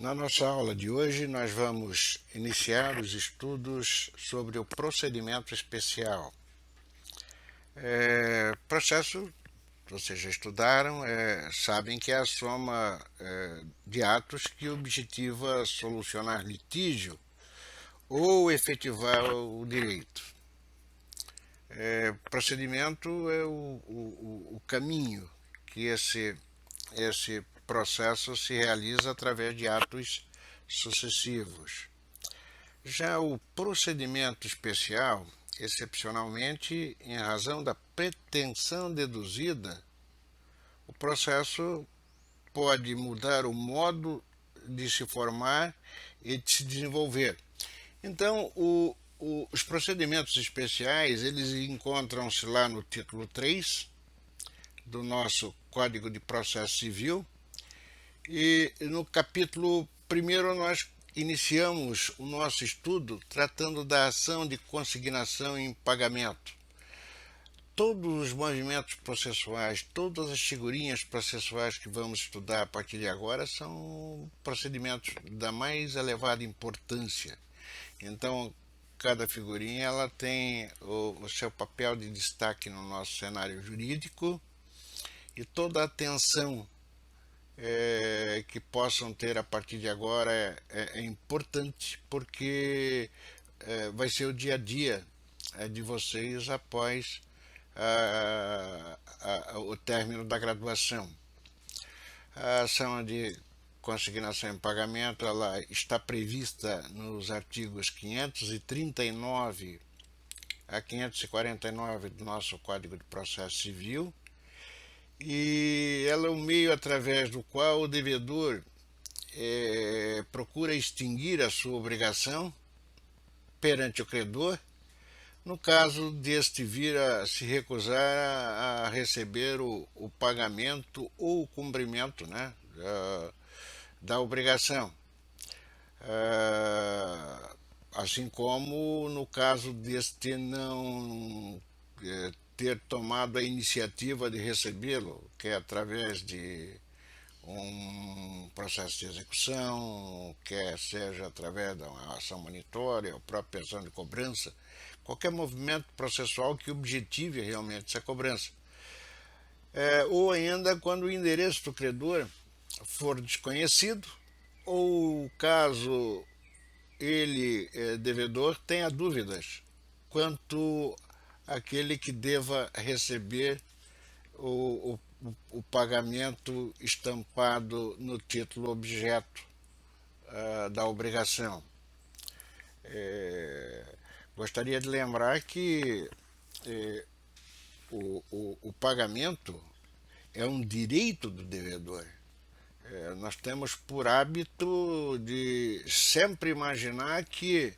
Na nossa aula de hoje, nós vamos iniciar os estudos sobre o procedimento especial. Processo, vocês já estudaram, sabem que é a soma de atos que objetiva solucionar litígio ou efetivar o direito. Procedimento é o caminho que esse processo se realiza através de atos sucessivos. Já o procedimento especial, excepcionalmente, em razão da pretensão deduzida, o processo pode mudar o modo de se formar e de se desenvolver. Então, os procedimentos especiais, eles encontram-se lá no título 3 do nosso Código de Processo Civil, e no capítulo 1 nós iniciamos o nosso estudo tratando da ação de consignação em pagamento. Todos os movimentos processuais, todas as figurinhas processuais que vamos estudar a partir de agora são procedimentos da mais elevada importância. Então, cada figurinha ela tem o seu papel de destaque no nosso cenário jurídico, e toda a atenção que possam ter a partir de agora é importante, porque vai ser o dia a dia de vocês após o término da graduação. A ação de consignação em pagamento ela está prevista nos artigos 539 a 549 do nosso Código de Processo Civil, e ela é o meio através do qual o devedor procura extinguir a sua obrigação perante o credor, no caso deste vir a se recusar a receber o pagamento ou o cumprimento, né, da obrigação. Assim como no caso deste não ter tomado a iniciativa de recebê-lo, que é através de um processo de execução, quer seja através de uma ação monitória, ou própria ação de cobrança, qualquer movimento processual que objetive realmente essa cobrança. Ou ainda quando o endereço do credor for desconhecido, ou caso ele, devedor, tenha dúvidas quanto àquele que deva receber o pagamento estampado no título objeto da obrigação. Gostaria de lembrar que o pagamento é um direito do devedor. Nós temos por hábito de sempre imaginar que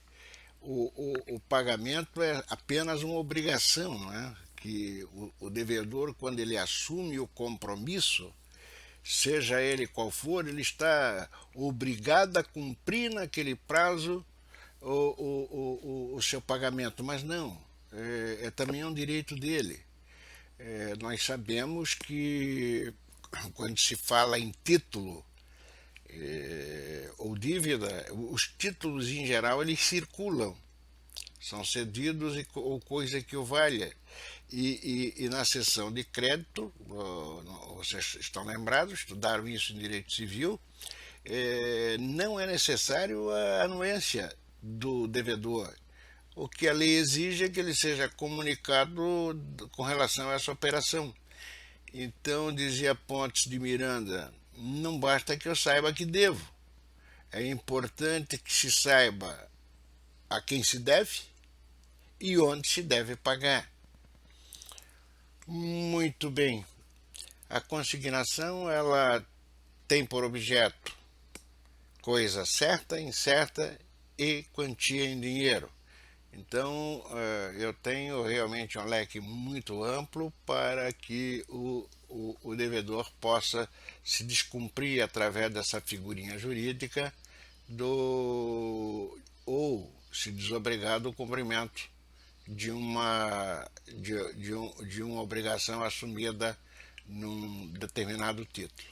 o pagamento é apenas uma obrigação, né? Que o devedor, quando ele assume o compromisso, seja ele qual for, ele está obrigado a cumprir naquele prazo o seu pagamento, mas não, é também um direito dele. Nós sabemos que quando se fala em título ou dívida, os títulos em geral eles circulam, são cedidos ou coisa que o valha. E na seção de crédito, vocês estão lembrados, estudaram isso em direito civil, não é necessário a anuência do devedor. O que a lei exige é que ele seja comunicado com relação a essa operação. Então, dizia Pontes de Miranda, não basta que eu saiba que devo, é importante que se saiba a quem se deve e onde se deve pagar. Muito bem. A consignação ela tem por objeto coisa certa, incerta e quantia em dinheiro. Então, eu tenho realmente um leque muito amplo para que o devedor possa se descumprir através dessa figurinha jurídica ou se desobrigar do cumprimento de uma obrigação assumida num determinado título.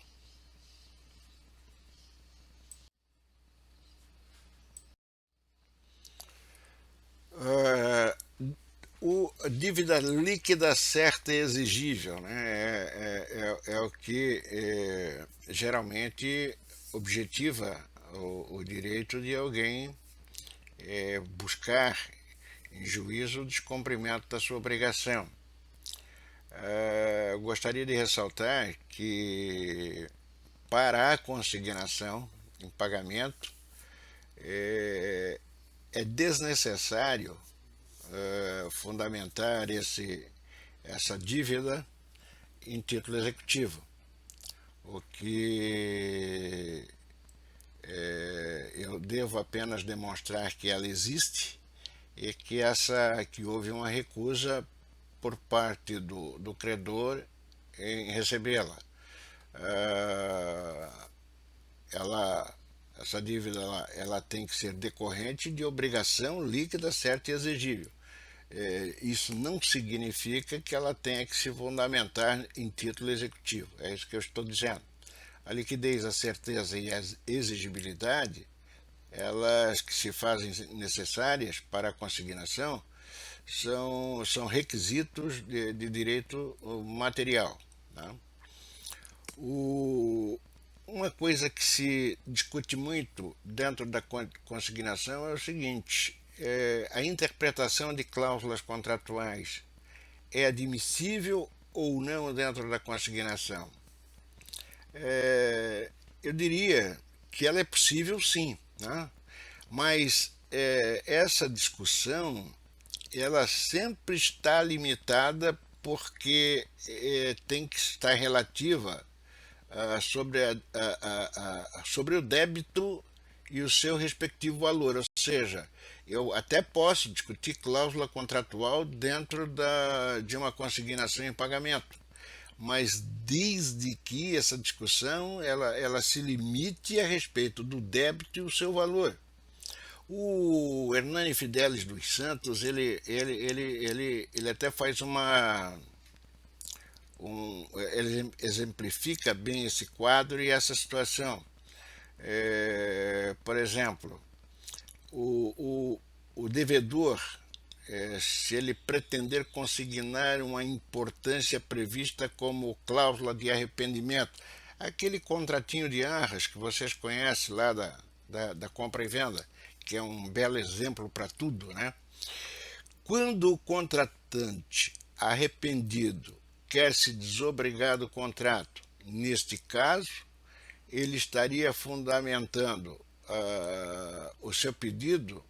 dívida líquida certa e exigível, né? É o que geralmente objetiva o direito de alguém buscar em juízo o descumprimento da sua obrigação. Eu gostaria de ressaltar que para a consignação em pagamento é desnecessário fundamentar essa dívida em título executivo, o que eu devo apenas demonstrar que ela existe e que houve uma recusa por parte do credor em recebê-la. Essa dívida ela tem que ser decorrente de obrigação líquida, certa e exigível. Isso não significa que ela tenha que se fundamentar em título executivo. É isso que eu estou dizendo. A liquidez, a certeza e a exigibilidade, elas que se fazem necessárias para a consignação, são requisitos de direito material. Tá? Uma coisa que se discute muito dentro da consignação é o seguinte: a interpretação de cláusulas contratuais é admissível ou não dentro da consignação? Eu diria que ela é possível, sim, né? Mas essa discussão ela sempre está limitada porque tem que estar relativa sobre o débito e o seu respectivo valor. Ou seja, eu até posso discutir cláusula contratual dentro de uma consignação em pagamento, mas desde que essa discussão ela se limite a respeito do débito e o seu valor. O Hernani Fidelis dos Santos ele até faz ele exemplifica bem esse quadro e essa situação. Por exemplo, o devedor, se ele pretender consignar uma importância prevista como cláusula de arrependimento, aquele contratinho de arras que vocês conhecem lá da compra e venda, que é um belo exemplo para tudo, né? Quando o contratante arrependido quer se desobrigar do contrato, neste caso, ele estaria fundamentando o seu pedido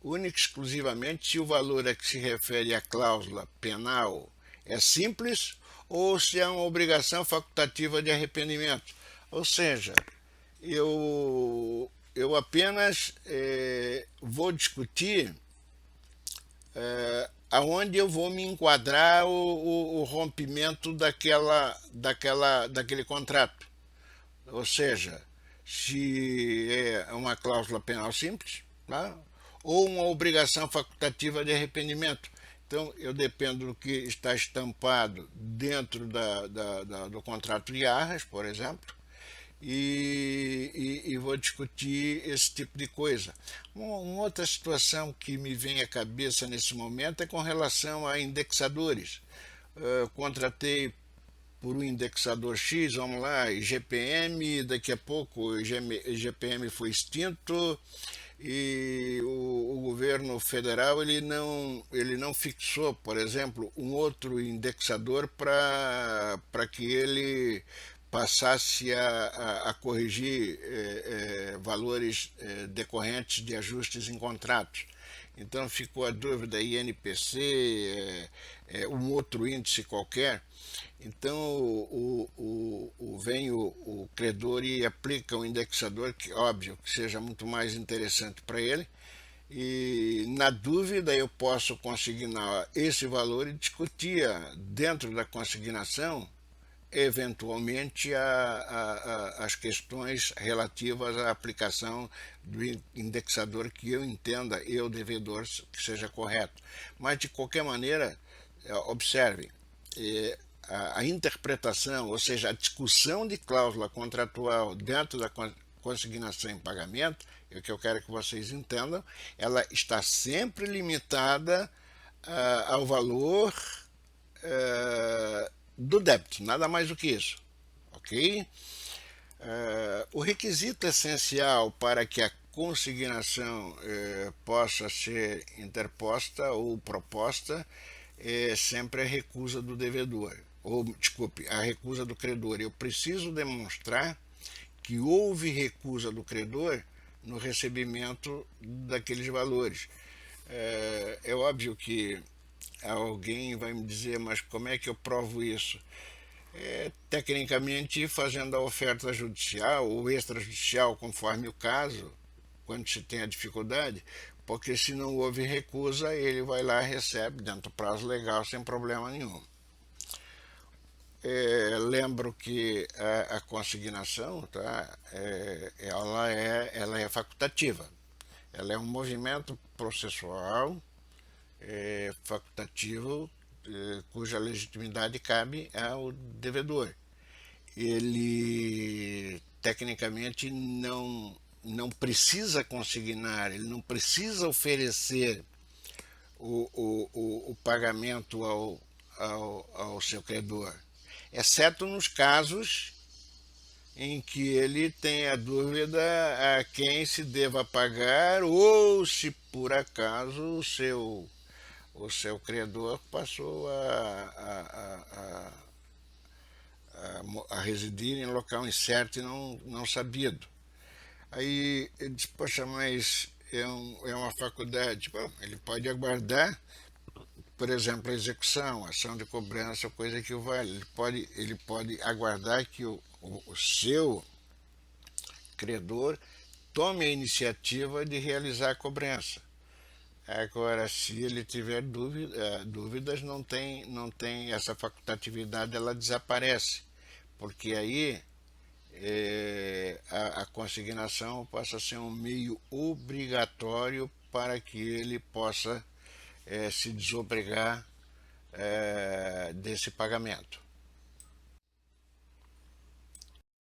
única e exclusivamente se o valor a que se refere à cláusula penal é simples ou se é uma obrigação facultativa de arrependimento. Ou seja, eu apenas vou discutir aonde eu vou me enquadrar o rompimento daquele contrato. Ou seja, se é uma cláusula penal simples, tá? Ou uma obrigação facultativa de arrependimento. Então, eu dependo do que está estampado dentro do contrato de arras, por exemplo, e vou discutir esse tipo de coisa. Uma outra situação que me vem à cabeça nesse momento é com relação a indexadores. Contratei por um indexador X, vamos lá, IGPM, daqui a pouco o IGPM foi extinto e o governo federal ele não fixou, por exemplo, um outro indexador para que ele passasse a corrigir valores decorrentes de ajustes em contratos. Então ficou a dúvida INPC, um outro índice qualquer. Então vem o credor e aplica um indexador que, óbvio, que seja muito mais interessante para ele. E na dúvida eu posso consignar esse valor e discutir dentro da consignação eventualmente as questões relativas à aplicação do indexador que eu entenda, eu devedor, que seja correto. Mas de qualquer maneira, observe, a interpretação, ou seja, a discussão de cláusula contratual dentro da consignação em pagamento, é o que eu quero que vocês entendam, ela está sempre limitada ao valor do débito, nada mais do que isso, ok? O requisito essencial para que a consignação possa ser interposta ou proposta é sempre a recusa do devedor, ou desculpe, a recusa do credor. Eu preciso demonstrar que houve recusa do credor no recebimento daqueles valores. É óbvio que alguém vai me dizer, mas como é que eu provo isso? Tecnicamente, fazendo a oferta judicial ou extrajudicial, conforme o caso, quando se tem a dificuldade, porque se não houve recusa, ele vai lá e recebe dentro do prazo legal sem problema nenhum. Lembro que a consignação, tá, ela é facultativa. Ela é um movimento processual facultativo cuja legitimidade cabe ao devedor. Ele tecnicamente não precisa consignar, ele não precisa oferecer o pagamento ao seu credor, exceto nos casos em que ele tenha dúvida a quem se deva pagar ou se por acaso o seu credor passou a residir em local incerto e não sabido. Aí ele disse, poxa, mas é uma faculdade. Bom, ele pode aguardar, por exemplo, a execução, ação de cobrança, coisa que o vale. Ele pode aguardar que o seu credor tome a iniciativa de realizar a cobrança. Agora, se ele tiver dúvidas, não tem essa facultatividade, ela desaparece, porque aí a consignação passa a ser um meio obrigatório para que ele possa se desobrigar desse pagamento.